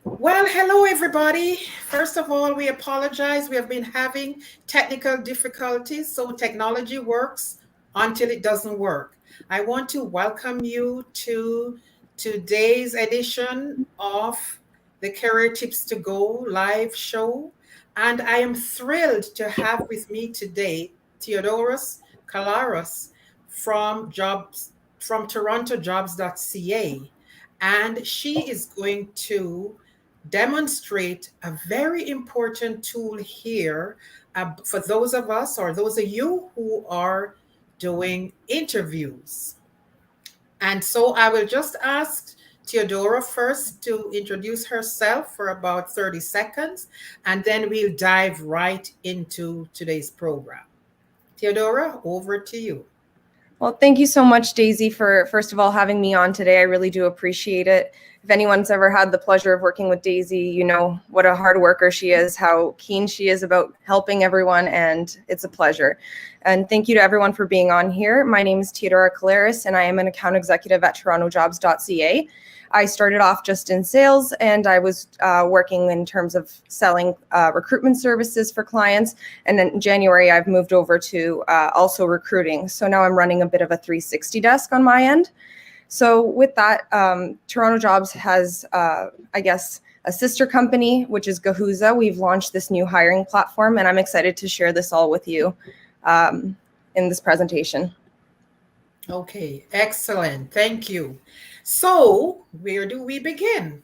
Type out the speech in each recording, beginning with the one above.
Well, hello everybody. First of all, we apologize. We have been having technical difficulties, so technology works until it doesn't work. I want to welcome you to today's edition of the Career Tips to Go live show. And I am thrilled to have with me today Theodoros Kalaros from TorontoJobs.ca. And she is going to demonstrate a very important tool here for those of us or those of you who are doing interviews. And so I will just ask Theodora first to introduce herself for about 30 seconds, and then we'll dive right into today's program. Theodora, over to you. Well, thank you so much, Daisy, for first of all having me on today. I really do appreciate it. If anyone's ever had the pleasure of working with Daisy, you know what a hard worker she is, how keen she is about helping everyone, and it's a pleasure. And thank you to everyone for being on here. My name is Theodora Kalaros, and I am an account executive at TorontoJobs.ca. I started off just in sales, and I was working in terms of selling recruitment services for clients. And then in January, I've moved over to also recruiting. So now I'm running a bit of a 360 desk on my end. So with that, Toronto Jobs has, I guess, a sister company, which is Guhuza. We've launched this new hiring platform, and I'm excited to share this all with you in this presentation. Okay, excellent. Thank you. So, where do we begin?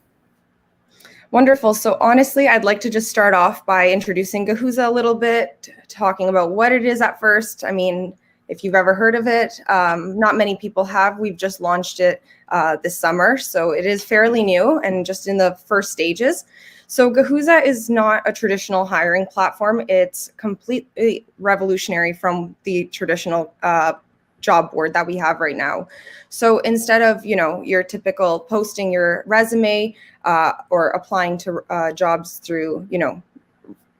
Wonderful. So honestly, I'd like to just start off by introducing Guhuza a little bit, talking about what it is at first. I mean, if you've ever heard of it, not many people have. We've just launched it this summer, so it is fairly new and just in the first stages. So Guhuza is not a traditional hiring platform. It's completely revolutionary from the traditional job board that we have right now. So instead of, your typical posting your resume or applying to jobs through,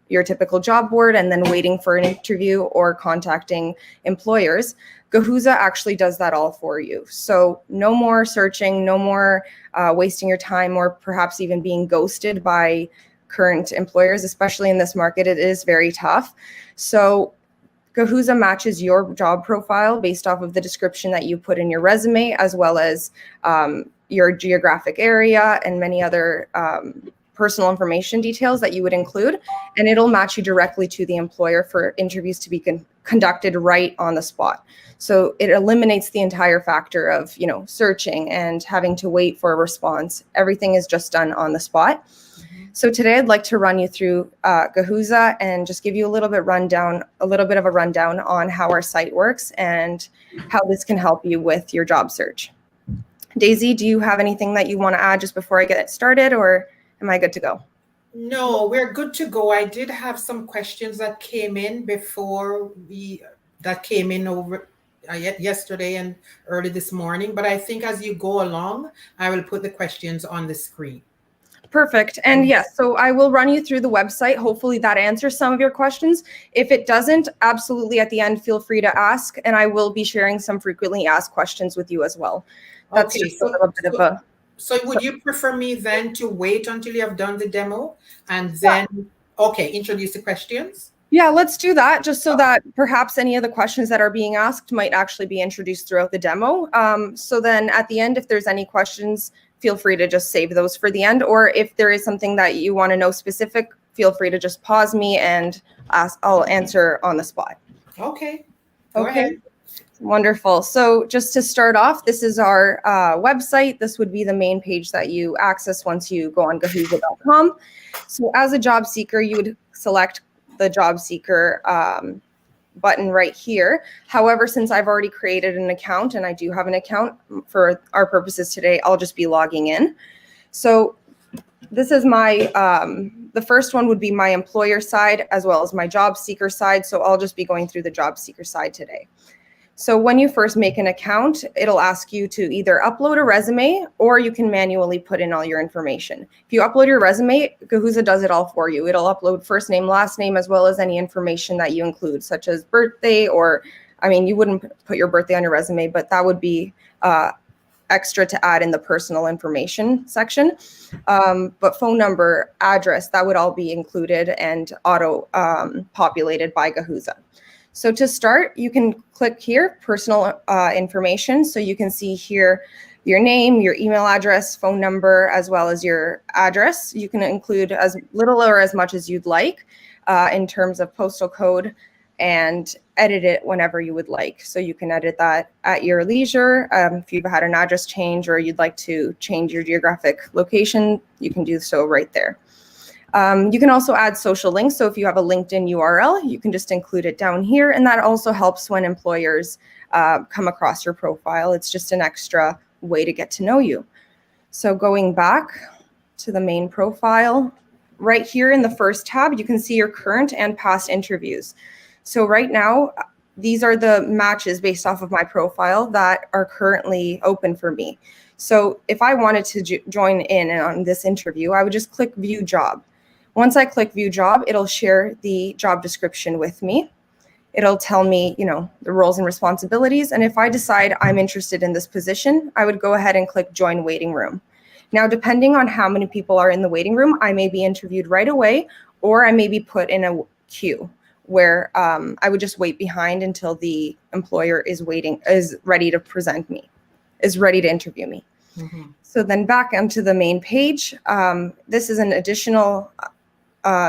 your typical job board and then waiting for an interview or contacting employers, Guhuza actually does that all for you. So no more searching, no more wasting your time or perhaps even being ghosted by current employers, especially in this market. It is very tough. So Guhuza matches your job profile based off of the description that you put in your resume, as well as your geographic area and many other personal information details that you would include. And it'll match you directly to the employer for interviews to be conducted right on the spot. So it eliminates the entire factor of, searching and having to wait for a response. Everything is just done on the spot. So today I'd like to run you through Guhuza and just give you a little bit of a rundown on how our site works and how this can help you with your job search. Daisy, do you have anything that you want to add just before I get started, or am I good to go? No, we're good to go. I did have some questions that came in over yesterday and early this morning, but I think as you go along, I will put the questions on the screen. Perfect. And yes, so I will run you through the website. Hopefully that answers some of your questions. If it doesn't, absolutely at the end, feel free to ask, and I will be sharing some frequently asked questions with you as well. That's okay, just a little bit of a... So would you prefer me then to wait until you have done the demo and then, introduce the questions? Yeah, let's do that, just so that perhaps any of the questions that are being asked might actually be introduced throughout the demo. So then at the end, if there's any questions, feel free to just save those for the end. Or if there is something that you want to know specific, feel free to just pause me and I'll answer on the spot. Okay. Go ahead. Wonderful. So just to start off, this is our website. This would be the main page that you access once you go on Guhuza.com. So as a job seeker, you would select the job seeker button right here. However, since I've already created an account and I do have an account for our purposes today, I'll just be logging in. So this is my, the first one would be my employer side as well as my job seeker side. So I'll just be going through the job seeker side today. So when you first make an account, it'll ask you to either upload a resume or you can manually put in all your information. If you upload your resume, Guhuza does it all for you. It'll upload first name, last name, as well as any information that you include, such as birthday, or, I mean, you wouldn't put your birthday on your resume, but that would be extra to add in the personal information section. But phone number, address, that would all be included and auto populated by Guhuza. So to start, you can click here, personal information. So you can see here your name, your email address, phone number, as well as your address. You can include as little or as much as you'd like in terms of postal code, and edit it whenever you would like. So you can edit that at your leisure. If you've had an address change or you'd like to change your geographic location, you can do so right there. You can also add social links. So if you have a LinkedIn URL, you can just include it down here. And that also helps when employers come across your profile. It's just an extra way to get to know you. So going back to the main profile, right here in the first tab, you can see your current and past interviews. So right now, these are the matches based off of my profile that are currently open for me. So if I wanted to join in on this interview, I would just click View Job. Once I click View Job, it'll share the job description with me. It'll tell me, the roles and responsibilities. And if I decide I'm interested in this position, I would go ahead and click Join Waiting Room. Now, depending on how many people are in the waiting room, I may be interviewed right away, or I may be put in a queue where I would just wait behind until the employer is ready to present me, is ready to interview me. Mm-hmm. So then back onto the main page, this is an additional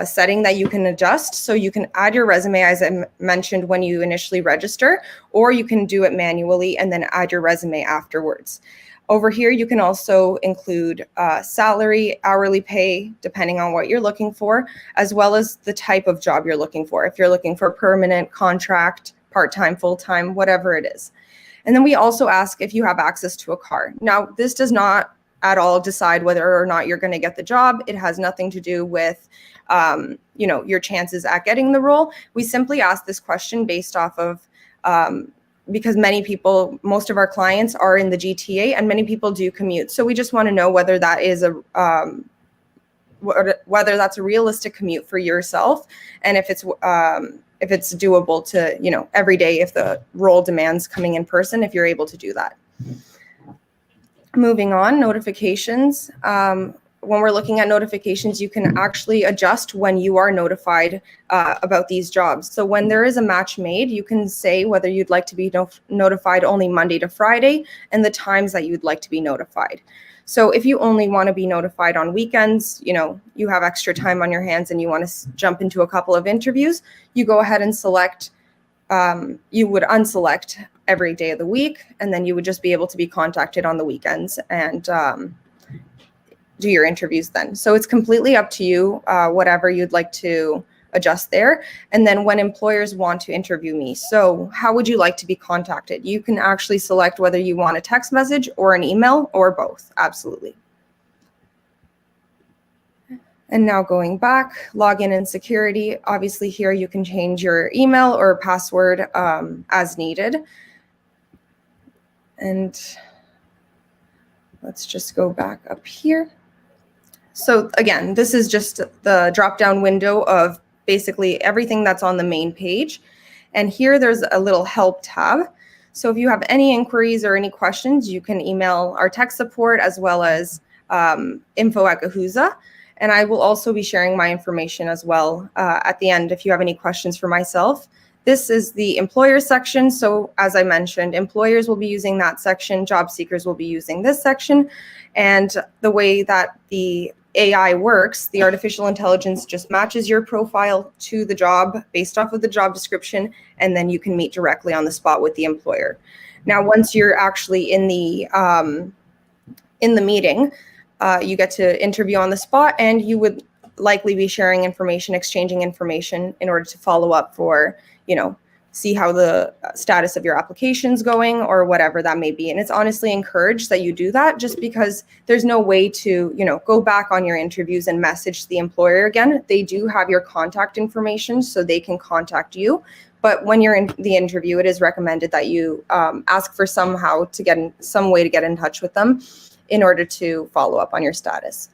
setting that you can adjust. So you can add your resume, as I mentioned, when you initially register, or you can do it manually and then add your resume afterwards. Over here, you can also include salary, hourly pay, depending on what you're looking for, as well as the type of job you're looking for. If you're looking for permanent, contract, part-time, full-time, whatever it is. And then we also ask if you have access to a car. Now, this does not at all decide whether or not you're going to get the job. It has nothing to do with, your chances at getting the role. We simply ask this question based off of because most of our clients are in the GTA and many people do commute. So we just want to know whether that is whether that's a realistic commute for yourself, and if it's doable to, every day if the role demands coming in person, if you're able to do that. Moving on, notifications. When we're looking at notifications, you can actually adjust when you are notified about these jobs. So when there is a match made, you can say whether you'd like to be notified only Monday to Friday and the times that you'd like to be notified. So if you only want to be notified on weekends, you have extra time on your hands and you want to jump into a couple of interviews, you go ahead and select, you would unselect every day of the week, and then you would just be able to be contacted on the weekends and do your interviews then. So it's completely up to you, whatever you'd like to adjust there. And then when employers want to interview me, so how would you like to be contacted? You can actually select whether you want a text message or an email or both. Absolutely. And now going back, login and security. Obviously here you can change your email or password as needed. And let's just go back up here. So again, this is just the drop-down window of basically everything that's on the main page. And here there's a little help tab. So if you have any inquiries or any questions, you can email our tech support as well as info@Guhuza. And I will also be sharing my information as well at the end if you have any questions for myself. This is the employer section. So as I mentioned, employers will be using that section, job seekers will be using this section. And the way that the AI works, the artificial intelligence just matches your profile to the job based off of the job description, and then you can meet directly on the spot with the employer. Now, once you're actually in the meeting, you get to interview on the spot, and you would likely be sharing information, exchanging information in order to follow up for, see how the status of your application's going or whatever that may be. And it's honestly encouraged that you do that, just because there's no way to, go back on your interviews and message the employer again. They do have your contact information, so they can contact you. But when you're in the interview, it is recommended that you ask for some way to get in touch with them in order to follow up on your status.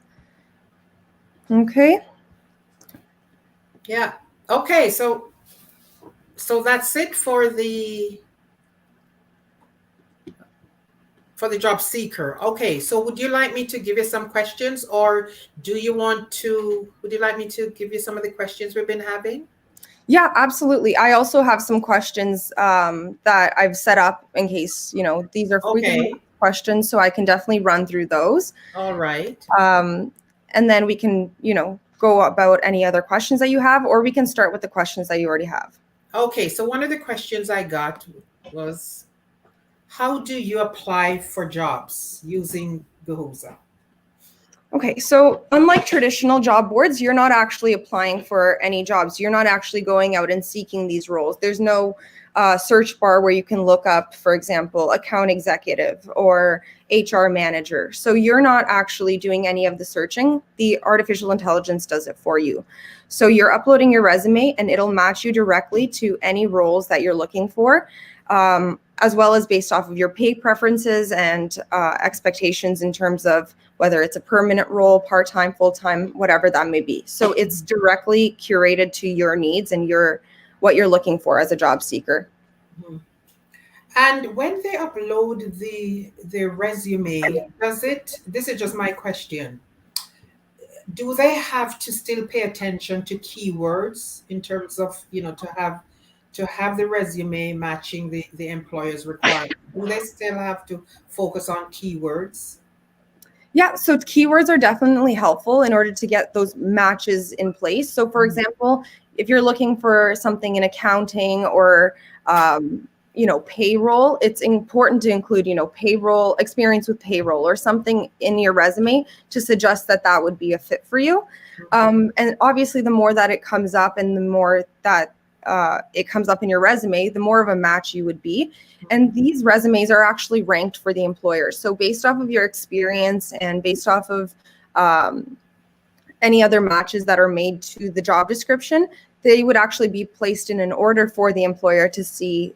Okay. Yeah. Okay. So that's it for the For the job seeker. Okay, so would you like me to give you some questions, or would you like me to give you some of the questions we've been having? Yeah, absolutely. I also have some questions that I've set up in case, these are frequently Okay, asked questions, so I can definitely run through those. all right. And then we can, go about any other questions that you have, or we can start with the questions that you already have. Okay, so one of the questions I got was, how do you apply for jobs using Guhuza? Okay, so unlike traditional job boards, you're not actually applying for any jobs. You're not actually going out and seeking these roles. There's no search bar where you can look up, for example, account executive or HR manager. So you're not actually doing any of the searching. The artificial intelligence does it for you. So you're uploading your resume and it'll match you directly to any roles that you're looking for. As well as based off of your pay preferences and expectations in terms of whether it's a permanent role, part-time, full-time, whatever that may be. So it's directly curated to your needs and what you're looking for as a job seeker. Mm-hmm. And when they upload the resume, this is just my question, do they have to still pay attention to keywords in terms of, to have the resume matching the employer's requirement? Do they still have to focus on keywords? Yeah, so keywords are definitely helpful in order to get those matches in place. So for example, if you're looking for something in accounting or payroll, it's important to include, payroll, experience with payroll or something in your resume to suggest that that would be a fit for you. And obviously, the more that it comes up and the more that it comes up in your resume, the more of a match you would be. And these resumes are actually ranked for the employer. So based off of your experience and based off of any other matches that are made to the job description, they would actually be placed in an order for the employer to see,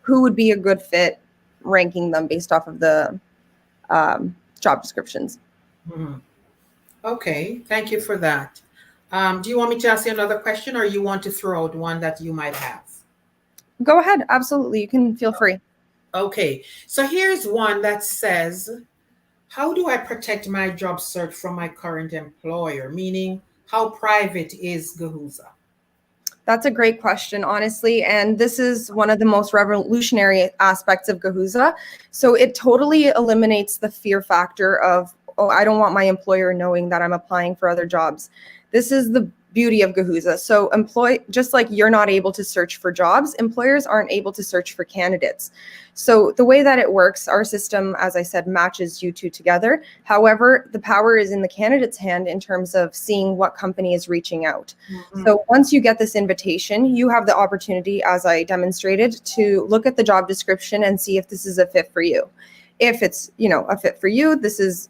who would be a good fit, ranking them based off of the job descriptions. Mm-hmm. Okay, thank you for that. Do you want me to ask you another question, or you want to throw out one that you might have? Go ahead. Absolutely. You can feel free. Okay, so here's one that says, how do I protect my job search from my current employer? Meaning, how private is Guhuza? That's a great question, honestly. And this is one of the most revolutionary aspects of Guhuza. So it totally eliminates the fear factor of, oh, I don't want my employer knowing that I'm applying for other jobs. This is the beauty of Guhuza. So just like you're not able to search for jobs, employers aren't able to search for candidates. So the way that it works, our system, as I said, matches you two together. However, the power is in the candidate's hand in terms of seeing what company is reaching out. Mm-hmm. So once you get this invitation, you have the opportunity, as I demonstrated, to look at the job description and see if this is a fit for you. If it's, a fit for you, this is,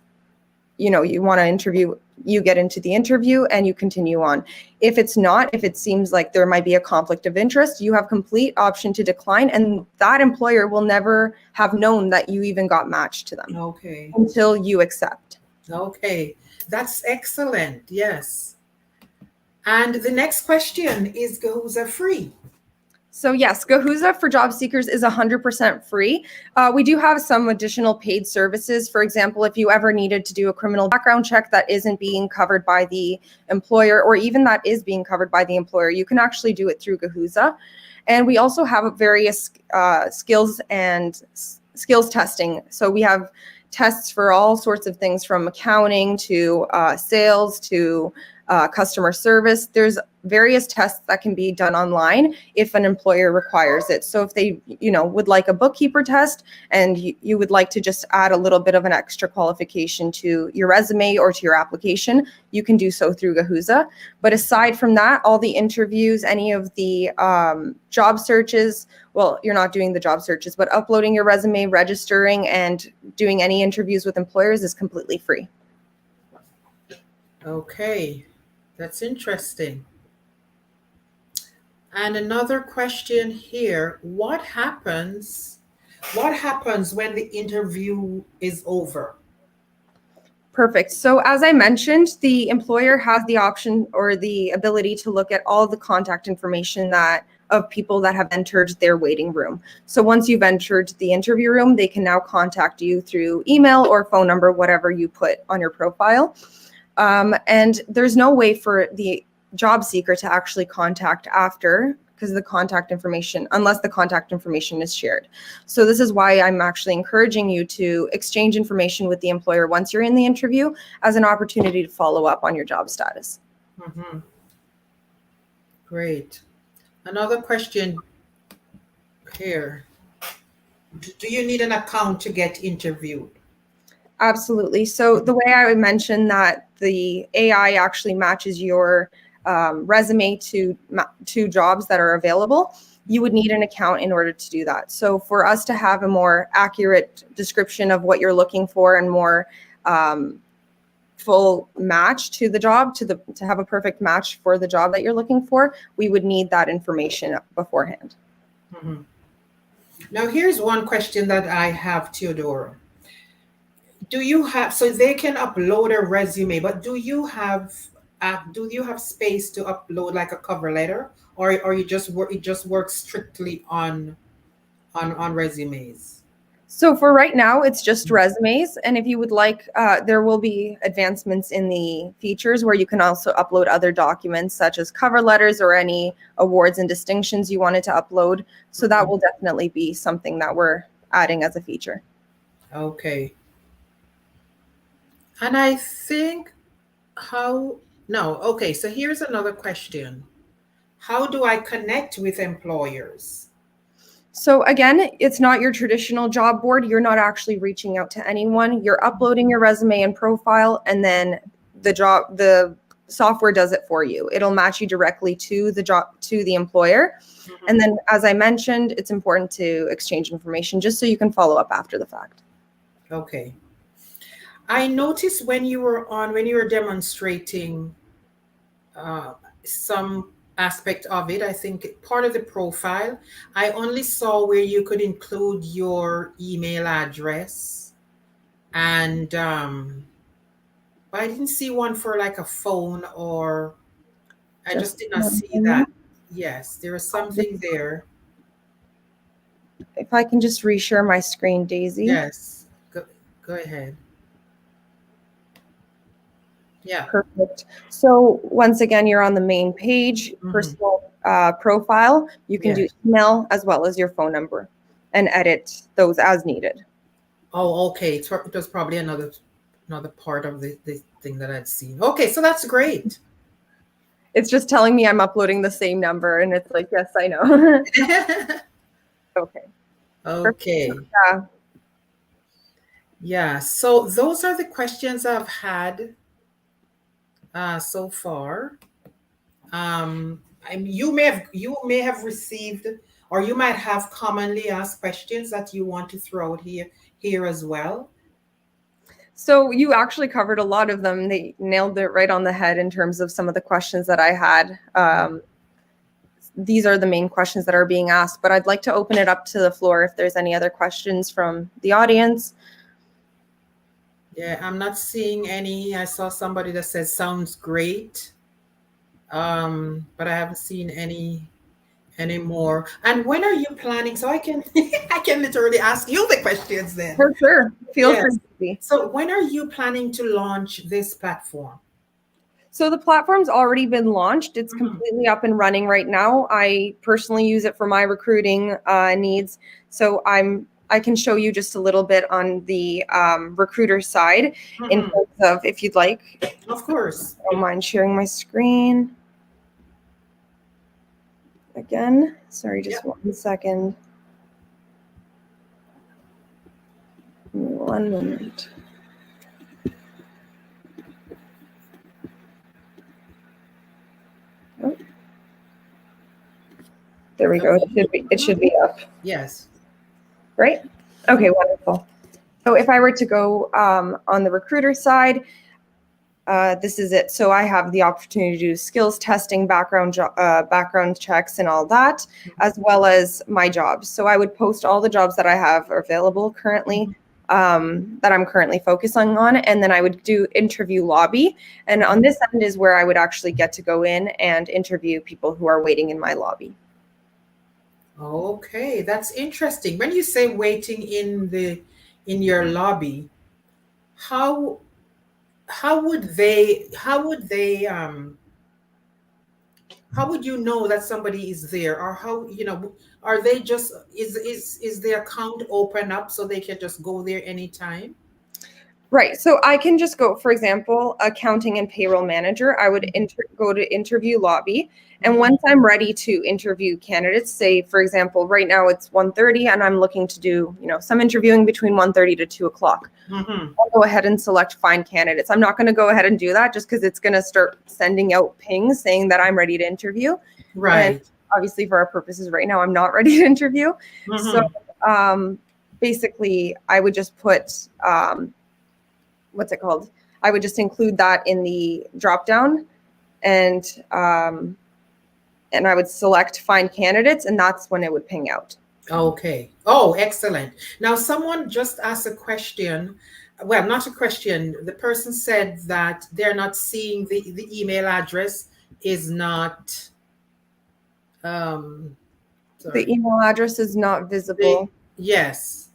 you want to interview, you get into the interview and you continue on. If it's not, if it seems like there might be a conflict of interest, you have complete option to decline, and that employer will never have known that you even got matched to them. Okay. Until you accept. Okay, that's excellent. Yes. And the next question, is Guhuza free? So yes, Guhuza for job seekers is 100% free. We do have some additional paid services. For example, if you ever needed to do a criminal background check that isn't being covered by the employer, or even that is being covered by the employer, you can actually do it through Guhuza. And we also have various skills testing. So we have tests for all sorts of things, from accounting to sales to customer service. There's various tests that can be done online if an employer requires it. So if they, would like a bookkeeper test and you would like to just add a little bit of an extra qualification to your resume or to your application, you can do so through Guhuza. But aside from that, all the interviews, any of the job searches, well, you're not doing the job searches, but uploading your resume, registering, and doing any interviews with employers is completely free. Okay, that's interesting. And another question here, what happens when the interview is over? Perfect. So as I mentioned, the employer has the option or the ability to look at all the contact information that of people that have entered their waiting room. So once you've entered the interview room, they can now contact you through email or phone number, whatever you put on your profile. And there's no way for the job seeker to actually contact after, because the contact information, unless the contact information is shared. So this is why I'm actually encouraging you to exchange information with the employer once you're in the interview as an opportunity to follow up on your job status. Mm-hmm. Great. Another question here. Do you need an account to get interviewed? Absolutely. So the way I would mention that the AI actually matches your resume to jobs that are available, you would need an account in order to do that. So for us to have a more accurate description of what you're looking for and more full match to the job, to have a perfect match for the job that you're looking for, we would need that information beforehand. Mm-hmm. Now here's one question that I have, Theodora. Do you have, so they can upload a resume, but do you have space to upload like a cover letter, or you just work, it just works strictly on resumes? So for right now, it's just resumes. And if you would like, there will be advancements in the features where you can also upload other documents such as cover letters or any awards and distinctions you wanted to upload. So that will definitely be something that we're adding as a feature. Okay. And I think okay, so here's another question. How do I connect with employers? So again, it's not your traditional job board. You're not actually reaching out to anyone. You're uploading your resume and profile, and then the software does it for you. It'll match you directly to the employer. Mm-hmm. And then, as I mentioned, it's important to exchange information just so you can follow up after the fact. Okay. I noticed when you were demonstrating some aspect of it, I think part of the profile, I only saw where you could include your email address, and but I didn't see one for like a phone, or I just did not see that. Yes, there was something there. If I can just reshare my screen, Daisy. Yes, go ahead. Yeah. Perfect. So once again, you're on the main page, personal profile. You can do email as well as your phone number and edit those as needed. Oh, okay. It was probably another part of the thing that I'd seen. Okay, so that's great. It's just telling me I'm uploading the same number, and it's like, yes, I know. Okay. Okay. Yeah. Yeah. So those are the questions I've had so far. You may have received, or you might have commonly asked questions that you want to throw out here as well. So you actually covered a lot of them. They nailed it right on the head in terms of some of the questions that I had. These are the main questions that are being asked, but I'd like to open it up to the floor if there's any other questions from the audience. Yeah, I'm not seeing any. I saw somebody that says sounds great, but I haven't seen any more. And when are you planning? So I can I can literally ask you the questions then. For sure. Feel free. So when are you planning to launch this platform? So the platform's already been launched. It's completely up and running right now. I personally use it for my recruiting needs. So I can show you just a little bit on the recruiter side in terms of, if you'd like. Of course. I don't mind sharing my screen. Again, sorry, just 1 second. Give me 1 moment. Oh. There we go. It should be up. Yes. Right? Okay, wonderful. So if I were to go on the recruiter side, this is it. So I have the opportunity to do skills testing, background checks and all that, as well as my jobs. So I would post all the jobs that I have available currently, that I'm currently focusing on, and then I would do interview lobby. And on this end is where I would actually get to go in and interview people who are waiting in my lobby. Okay, that's interesting. When you say waiting in your lobby, how how would you know that somebody is there, or how, are they just, is their account open up so they can just go there anytime? Right. So I can just go, for example, accounting and payroll manager. I would go to interview lobby. And Mhm. once I'm ready to interview candidates, say, for example, right now it's 1:30 and I'm looking to do, some interviewing between 1:30 to 2 o'clock. Mhm. I'll go ahead and select find candidates. I'm not going to go ahead and do that just because it's going to start sending out pings saying that I'm ready to interview. And Right. obviously, for our purposes right now, I'm not ready to interview. So Mhm. um, basically, I would just put, what's it called? I would just include that in the drop down, and I would select find candidates, and that's when it would ping out. Okay. Oh, excellent. Now, someone just asked a question. Well, not a question. The person said that they're not seeing the email address is not, um, The sorry. email address is not The, visible. yes,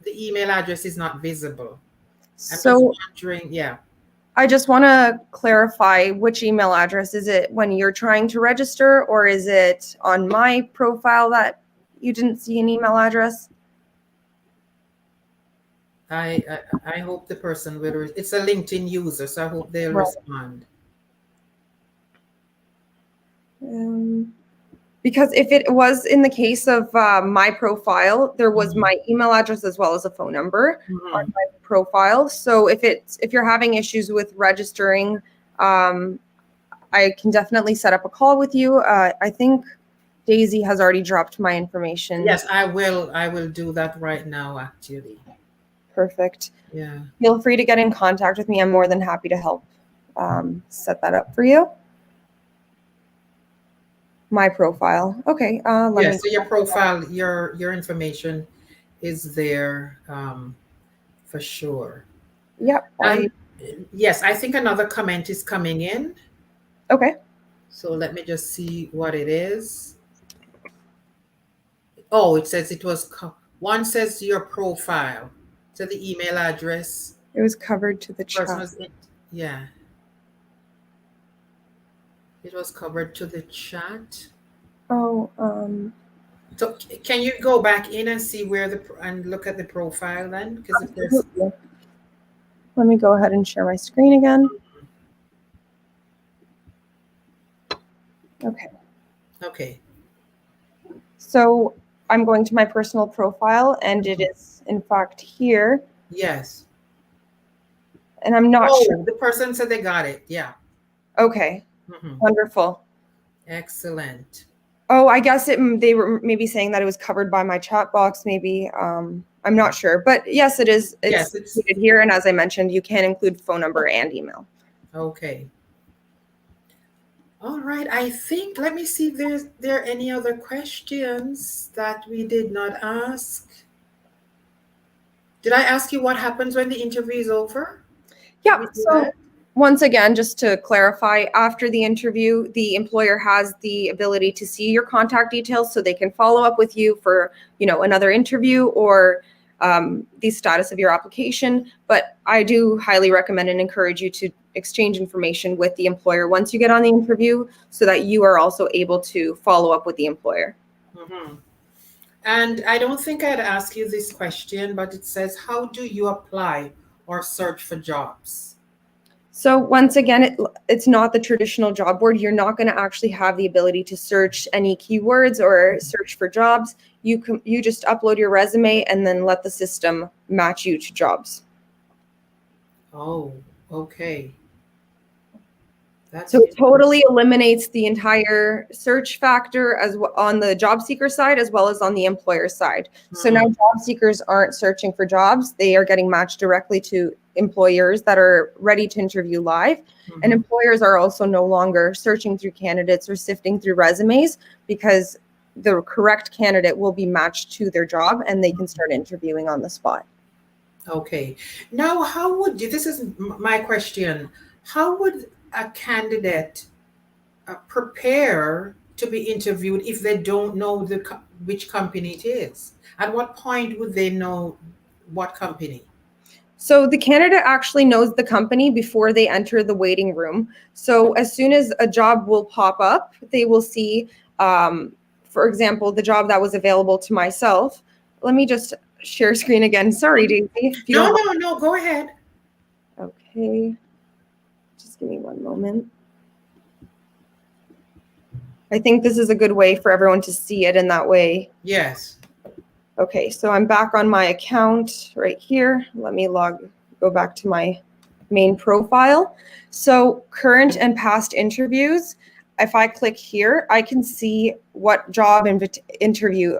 the email address is not visible. I'm just So wondering, yeah. I just want to clarify which email address. Is it when you're trying to register, or is it on my profile that you didn't see an email address? I hope the person will, it's a LinkedIn user, so I hope they'll Right. respond. Um, because if it was in the case of my profile, there was Mhm. my email address as well as a phone number on Mhm. my profile. So if you're having issues with registering, um, I can definitely set up a call with you. I think Daisy has already dropped my information. Yes, I will do that right now, actually. Perfect. Yeah. Feel free to get in contact with me. I'm more than happy to help set that up for you. My profile. Okay. Let me Yes, so go your back to that. profile, your information is there, for sure. Yep. And yes, I think another comment is coming in. Okay. So let me just see what it is. Oh, it says it was, one says your profile. So the email address, It was covered to the person chat. was in, yeah, it was covered to the chat. Oh, So can you go back in and see where and look at the profile then? Because if there's, absolutely. Let me go ahead and share my screen again. Okay. okay, So I'm going to my personal profile, and it is in fact here. yes. And I'm not sure. Oh, the person said they got it. Yeah. Okay. Hmm. Wonderful. Excellent. Oh, I guess they were maybe saying that it was covered by my chat box, maybe. I'm not sure. But yes, it is. Yes, It's it's included here. And as I mentioned, you can include phone number and email. okay. All right. I think, let me see if there are any other questions that we did not ask. Did I ask you what happens when the interview is over? Did Yeah. we do So that? once again, just to clarify, after the interview, the employer has the ability to see your contact details so they can follow up with you for, another interview or the status of your application. But I do highly recommend and encourage you to exchange information with the employer once you get on the interview so that you are also able to follow up with the employer. Hmm. And I don't think I'd ask you this question, but it says, how do you apply or search for jobs? So once again, it's not the traditional job board. You're not going to actually have the ability to search any keywords or search for jobs. You just upload your resume and then let the system match you to jobs. Oh, okay. That's So it interesting. totally eliminates the entire search factor on the job seeker side as well as on the employer side. So now Mhm. job seekers aren't searching for jobs. They are getting matched directly to employers that are ready to interview live. And Mhm. employers are also no longer searching through candidates or sifting through resumes because the correct candidate will be matched to their job and they can start interviewing on the spot. Okay. Now, how would you, this is my question, how would a candidate prepare to be interviewed if they don't know which company it is? At what point would they know what company? So the candidate actually knows the company before they enter the waiting room. So as soon as a job will pop up, they will see, for example, the job that was available to myself. Let me just share screen again. Sorry, Daisy, if you No, don't no, no, go ahead. mind. Okay, just give me one moment. I think this is a good way for everyone to see it in that way. Yes. Okay, so I'm back on my account right here. Let me go back to my main profile. So current and past interviews, if I click here, I can see what job interview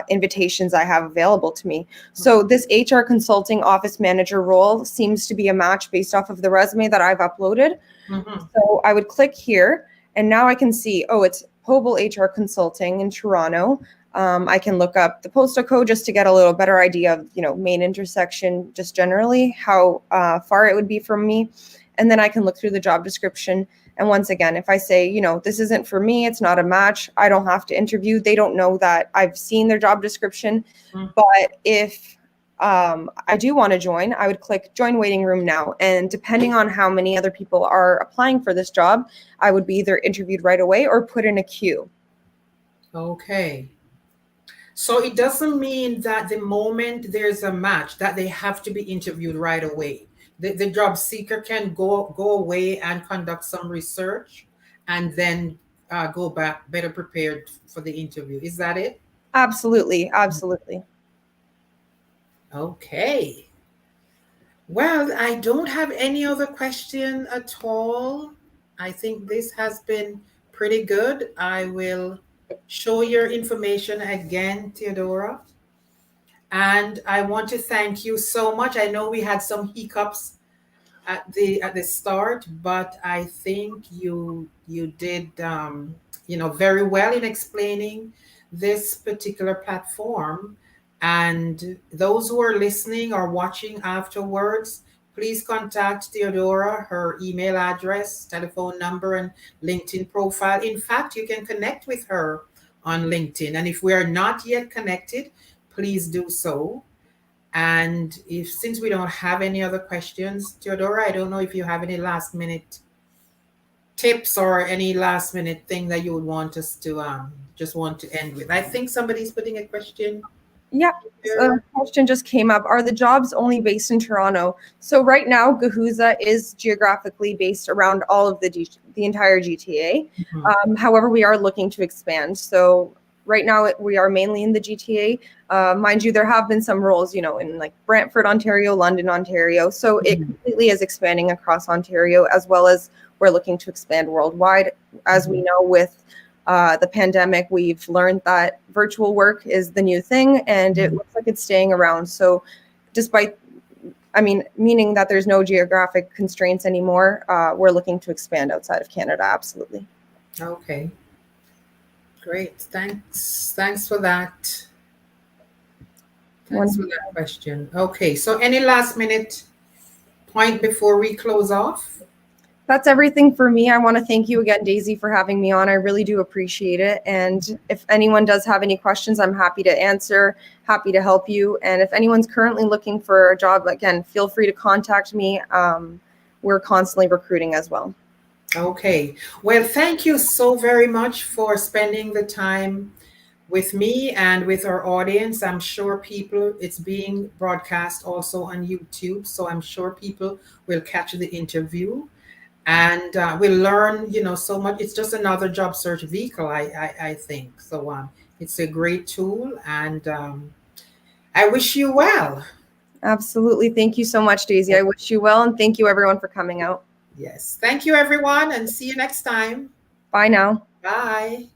invitations I have available to me. So this HR consulting office manager role seems to be a match based off of the resume that I've uploaded. Mm-hmm. So I would click here, and now I can see, oh, it's Pobal HR Consulting in Toronto. I can look up the postal code just to get a little better idea of, main intersection, just generally how far it would be from me. And then I can look through the job description. And once again, if I say, this isn't for me, it's not a match, I don't have to interview. They don't know that I've seen their job description. Mm-hmm. But if I do want to join, I would click join waiting room now. And depending on how many other people are applying for this job, I would be either interviewed right away or put in a queue. Okay. So it doesn't mean that the moment there's a match that they have to be interviewed right away. The job seeker can go away and conduct some research and then go back better prepared for the interview. Is that it? Absolutely. Absolutely. Okay. Well, I don't have any other question at all. I think this has been pretty good. I will show your information again, Theodora. And I want to thank you so much. I know we had some hiccups at the start, but I think you did very well in explaining this particular platform. And those who are listening or watching afterwards, please contact Theodora, her email address, telephone number, and LinkedIn profile. In fact, you can connect with her on LinkedIn. And if we are not yet connected, please do so. And since we don't have any other questions, Theodora, I don't know if you have any last minute tips or any last minute thing that you would want us to just want to end with. I think somebody's putting a question. Yeah, a question just came up. Are the jobs only based in Toronto? So right now, Guhuza is geographically based around all of the entire GTA. Mm-hmm. However, we are looking to expand. So right now, we are mainly in the GTA. Mind you, there have been some roles, in like Brantford, Ontario, London, Ontario. So it completely is expanding across Ontario, as well as we're looking to expand worldwide. As we know, with the pandemic, we've learned that virtual work is the new thing, and it looks like it's staying around. So meaning that there's no geographic constraints anymore, we're looking to expand outside of Canada, absolutely. Okay. Great. Thanks for that. Thanks for that question. Okay. So any last minute point before we close off? That's everything for me. I want to thank you again, Daisy, for having me on. I really do appreciate it. And if anyone does have any questions, I'm happy to answer, happy to help you. And if anyone's currently looking for a job, again, feel free to contact me. We're constantly recruiting as well. Okay. Well, thank you so very much for spending the time with me and with our audience. I'm sure it's being broadcast also on YouTube. So I'm sure people will catch the interview. And we'll learn, so much. It's just another job search vehicle, I think. So it's a great tool, and I wish you well. Absolutely. Thank you so much, Daisy. I wish you well, and thank you, everyone, for coming out. Yes. Thank you, everyone, and see you next time. Bye now. Bye.